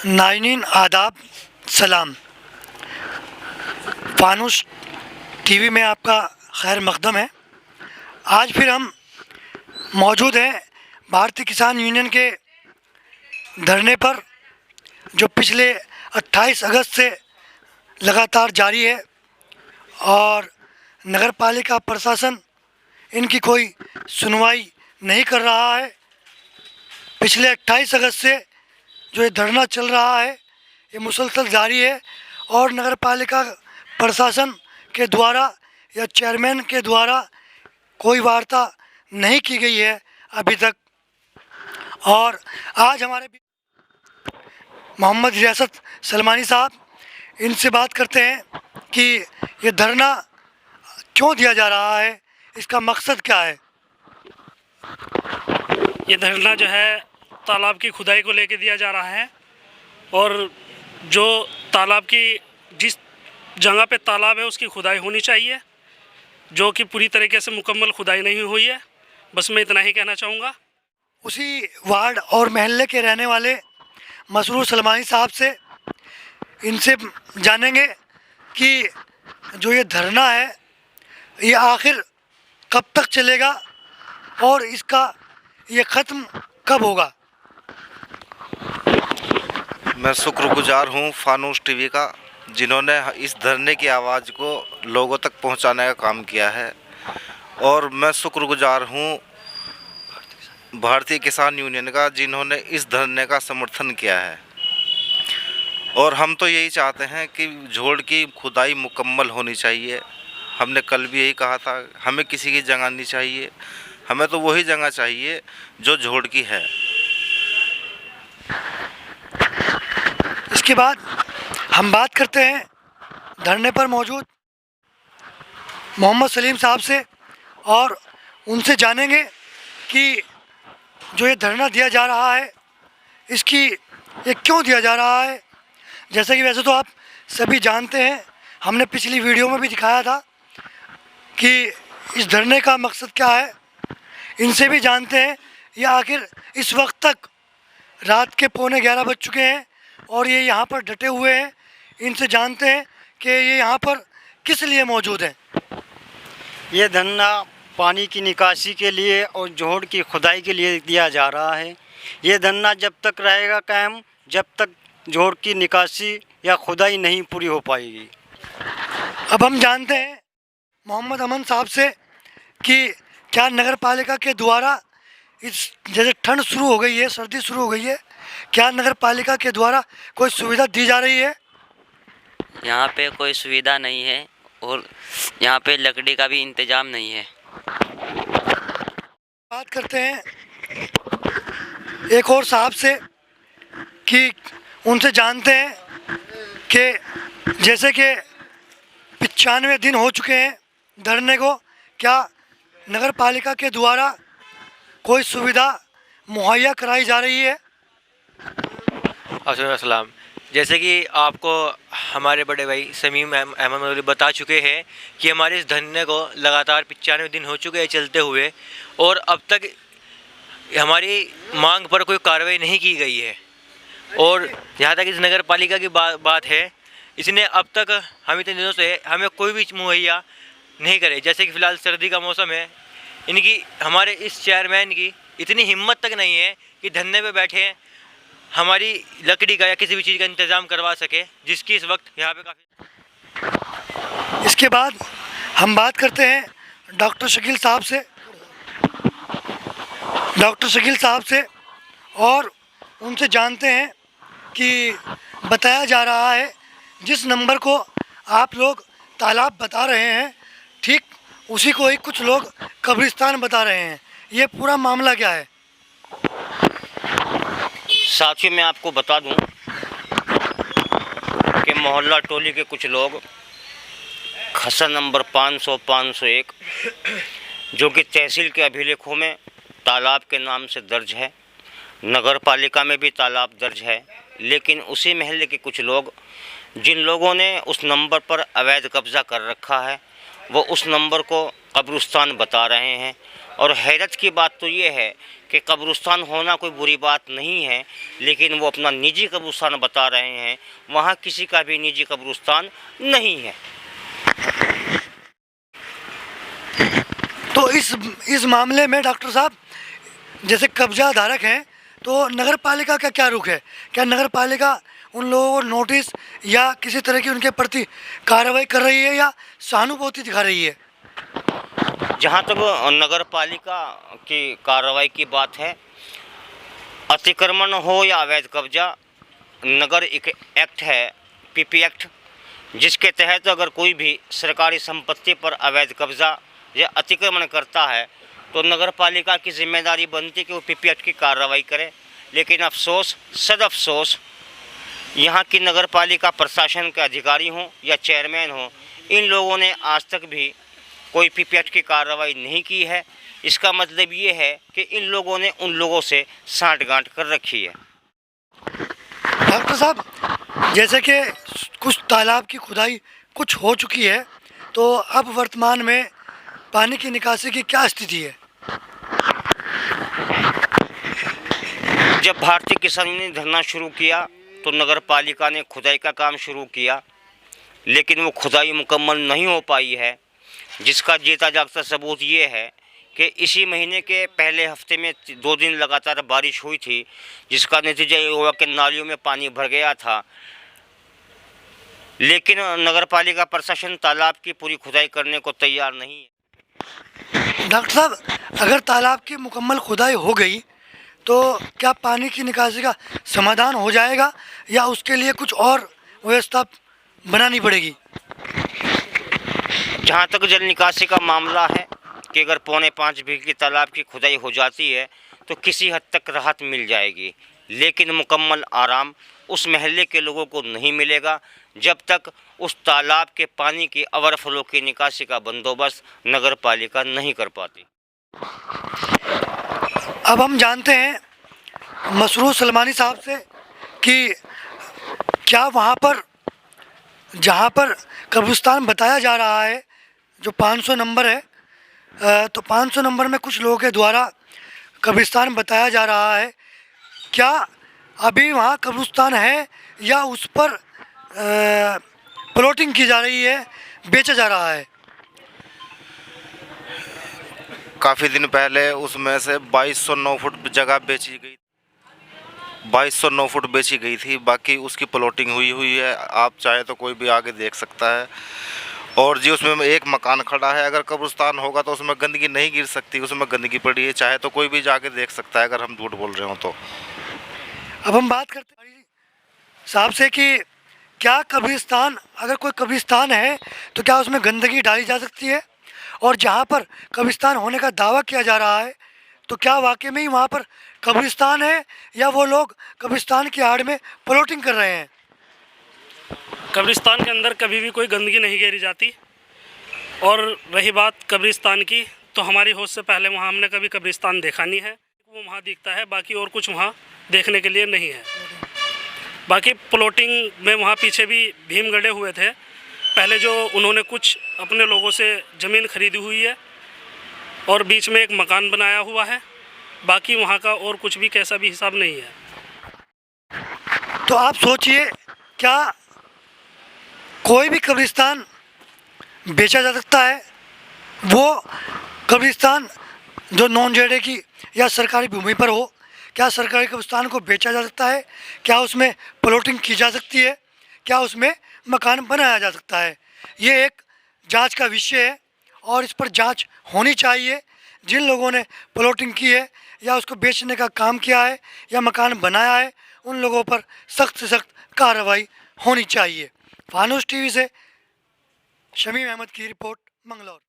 नाइनीन आदाब सलाम। फानुस टीवी में आपका खैर मकदम है। आज फिर हम मौजूद हैं भारतीय किसान यूनियन के धरने पर, जो पिछले 28 अगस्त से लगातार जारी है और नगर पालिका प्रशासन इनकी कोई सुनवाई नहीं कर रहा है। पिछले 28 अगस्त से जो ये धरना चल रहा है ये मुसलसल जारी है और नगर पालिका प्रशासन के द्वारा या चेयरमैन के द्वारा कोई वार्ता नहीं की गई है अभी तक। और आज हमारे मोहम्मद रियासत सलमानी साहब, इनसे बात करते हैं कि ये धरना क्यों दिया जा रहा है, इसका मकसद क्या है। ये धरना जो है तालाब की खुदाई को लेकर दिया जा रहा है और जो तालाब की जिस जगह पे तालाब है उसकी खुदाई होनी चाहिए, जो कि पूरी तरीके से मुकम्मल खुदाई नहीं हुई है। बस मैं इतना ही कहना चाहूँगा। उसी वार्ड और महल्ले के रहने वाले मसरूर सलमानी साहब से इनसे जानेंगे कि जो ये धरना है ये आखिर कब तक चलेगा और इसका ये ख़त्म कब होगा। मैं शुक्रगुजार हूँ फानूस टीवी का, जिन्होंने इस धरने की आवाज़ को लोगों तक पहुँचाने का काम किया है। और मैं शुक्रगुजार हूँ भारतीय किसान यूनियन का, जिन्होंने इस धरने का समर्थन किया है। और हम तो यही चाहते हैं कि झोड़ की खुदाई मुकम्मल होनी चाहिए। हमने कल भी यही कहा था, हमें किसी की जगह नहीं चाहिए, हमें तो वही जगह चाहिए जो झोड़ की है। इसके बाद हम बात करते हैं धरने पर मौजूद मोहम्मद सलीम साहब से और उनसे जानेंगे कि जो ये धरना दिया जा रहा है इसकी ये क्यों दिया जा रहा है। जैसे कि वैसे तो आप सभी जानते हैं, हमने पिछली वीडियो में भी दिखाया था कि इस धरने का मकसद क्या है। इनसे भी जानते हैं ये आखिर इस वक्त तक रात के 11:15 बज चुके हैं और ये यहाँ पर डटे हुए हैं। इनसे जानते हैं कि ये यहाँ पर किस लिए मौजूद हैं। ये धरना पानी की निकासी के लिए और जोड़ की खुदाई के लिए दिया जा रहा है। ये धरना जब तक रहेगा कायम जब तक जोड़ की निकासी या खुदाई नहीं पूरी हो पाएगी। अब हम जानते हैं मोहम्मद अमन साहब से कि क्या नगर पालिका के द्वारा इस जैसे ठंड शुरू हो गई है, सर्दी शुरू हो गई है, क्या नगर पालिका के द्वारा कोई सुविधा दी जा रही है। यहाँ पे कोई सुविधा नहीं है और यहाँ पे लकड़ी का भी इंतज़ाम नहीं है। बात करते हैं एक और साहब से कि उनसे जानते हैं कि जैसे कि 95 दिन हो चुके हैं धरने को, क्या नगर पालिका के द्वारा कोई सुविधा मुहैया कराई जा रही है। अस्सलाम। जैसे कि आपको हमारे बड़े भाई समीम अहमद मौलवी बता चुके हैं कि हमारे इस धरने को लगातार 95 दिन हो चुके हैं चलते हुए और अब तक हमारी मांग पर कोई कार्रवाई नहीं की गई है। और जहाँ तक इस नगर पालिका की बात है, इसने अब तक हम इतने दिनों से हमें कोई भी मुहैया नहीं करे। जैसे कि फ़िलहाल सर्दी का मौसम है, इनकी हमारे इस चेयरमैन की इतनी हिम्मत तक नहीं है कि धरने पे बैठे हमारी लकड़ी का या किसी भी चीज़ का इंतज़ाम करवा सके, जिसकी इस वक्त यहाँ पे काफ़ी। इसके बाद हम बात करते हैं डॉक्टर शकील साहब से और उनसे जानते हैं कि बताया जा रहा है जिस नंबर को आप लोग तालाब बता रहे हैं ठीक उसी को ही कुछ लोग कब्रिस्तान बता रहे हैं। ये पूरा मामला क्या है। साथियों, मैं आपको बता दूं कि मोहल्ला टोली के कुछ लोग खसा नंबर 500-501 जो कि तहसील के अभिलेखों में तालाब के नाम से दर्ज है, नगर पालिका में भी तालाब दर्ज है, लेकिन उसी महल्ले के कुछ लोग जिन लोगों ने उस नंबर पर अवैध कब्ज़ा कर रखा है वो उस नंबर को कब्रिस्तान बता रहे हैं और हैरत की बात तो ये है कि कब्रिस्तान होना कोई बुरी बात नहीं है, लेकिन वो अपना निजी कब्रिस्तान बता रहे हैं। वहाँ किसी का भी निजी कब्रिस्तान नहीं है। तो इस मामले में डॉक्टर साहब, जैसे कब्जा धारक हैं, तो नगर पालिका का क्या रुख है? क्या नगर पालिका उन लोगों को नोटिस या किसी तरह की उनके प्रति कार्रवाई कर रही है या सहानुभूति दिखा रही है? जहाँ तक नगर पालिका की कार्रवाई की बात है, अतिक्रमण हो या अवैध कब्जा, नगर एक एक्ट है, पीपी एक्ट, जिसके तहत अगर कोई भी सरकारी संपत्ति पर अवैध कब्जा या अतिक्रमण करता है तो नगर पालिका की जिम्मेदारी बनती है कि वो पीपी एक्ट की कार्रवाई करे। लेकिन अफसोस, सदअफसोस, यहाँ की नगर पालिका प्रशासन के अधिकारी हों या चेयरमैन हों, इन लोगों ने आज तक भी कोई पीपी एक्ट की कार्रवाई नहीं की है। इसका मतलब ये है कि इन लोगों ने उन लोगों से साठगांठ कर रखी है। डॉक्टर साहब, जैसे कि कुछ तालाब की खुदाई कुछ हो चुकी है, तो अब वर्तमान में पानी की निकासी की क्या स्थिति है? जब भारतीय किसान यूनियन ने धरना शुरू किया तो नगर पालिका ने खुदाई का काम शुरू किया, लेकिन वो खुदाई मुकम्मल नहीं हो पाई है, जिसका जीता जागता सबूत ये है कि इसी महीने के पहले हफ्ते में 2 दिन लगातार बारिश हुई थी, जिसका नतीजा ये हुआ कि नालियों में पानी भर गया था। लेकिन नगर पालिका प्रशासन तालाब की पूरी खुदाई करने को तैयार नहीं है। डॉक्टर साहब, अगर तालाब की मुकम्मल खुदाई हो गई तो क्या पानी की निकासी का समाधान हो जाएगा या उसके लिए कुछ और व्यवस्था बनानी पड़ेगी? जहाँ तक जल निकासी का मामला है कि अगर 4.25 बीघे की तालाब की खुदाई हो जाती है तो किसी हद तक राहत मिल जाएगी, लेकिन मुकम्मल आराम उस महल्ले के लोगों को नहीं मिलेगा जब तक उस तालाब के पानी की ओवरफ्लो की निकासी का बंदोबस्त नगर पालिका नहीं कर पाती। अब हम जानते हैं मसरूर सलमानी साहब से कि क्या वहाँ पर जहाँ पर कब्रिस्तान बताया जा रहा है, जो 500 नंबर है, तो 500 नंबर में कुछ लोगों के द्वारा कब्रिस्तान बताया जा रहा है, क्या अभी वहाँ कब्रिस्तान है या उस पर प्लॉटिंग की जा रही है, बेचा जा रहा है? काफ़ी दिन पहले उसमें से 2209 फुट जगह बेची गई, 2209 फुट बेची गई थी। बाकी उसकी प्लॉटिंग हुई है, आप चाहे तो कोई भी आगे देख सकता है। और जी उसमें एक मकान खड़ा है, अगर कब्रिस्तान होगा तो उसमें गंदगी नहीं गिर सकती, उसमें गंदगी पड़ी है, चाहे तो कोई भी जाके देख सकता है अगर हम झूठ बोल रहे हो तो। अब हम बात करते हैं साहब से कि क्या कब्रिस्तान, अगर कोई कब्रिस्तान है तो क्या उसमें गंदगी डाली जा सकती है? और जहाँ पर कब्रिस्तान होने का दावा किया जा रहा है तो क्या वाकई में ही वहाँ पर कब्रिस्तान है या वो लोग कब्रिस्तान की आड़ में प्लॉटिंग कर रहे हैं? कब्रिस्तान के अंदर कभी भी कोई गंदगी नहीं घेरी जाती। और रही बात कब्रिस्तान की, तो हमारी होश से पहले वहाँ हमने कभी कब्रिस्तान देखा नहीं है। वो वहाँ दिखता है, बाकी और कुछ वहाँ देखने के लिए नहीं है। बाकी प्लॉटिंग में वहाँ पीछे भी भीम गड़े हुए थे पहले, जो उन्होंने कुछ अपने लोगों से ज़मीन खरीदी हुई है और बीच में एक मकान बनाया हुआ है। बाकी वहाँ का और कुछ भी कैसा भी हिसाब नहीं है। तो आप सोचिए, क्या कोई भी कब्रिस्तान बेचा जा सकता है? वो कब्रिस्तान जो नॉन जेडे की या सरकारी भूमि पर हो, क्या सरकारी कब्रिस्तान को बेचा जा सकता है? क्या उसमें प्लॉटिंग की जा सकती है? क्या उसमें मकान बनाया जा सकता है? ये एक जांच का विषय है और इस पर जांच होनी चाहिए। जिन लोगों ने प्लॉटिंग की है या उसको बेचने का काम किया है या मकान बनाया है, उन लोगों पर सख्त से सख्त कार्रवाई होनी चाहिए। फानूस टीवी से शमीम अहमद की रिपोर्ट, मंगलौर।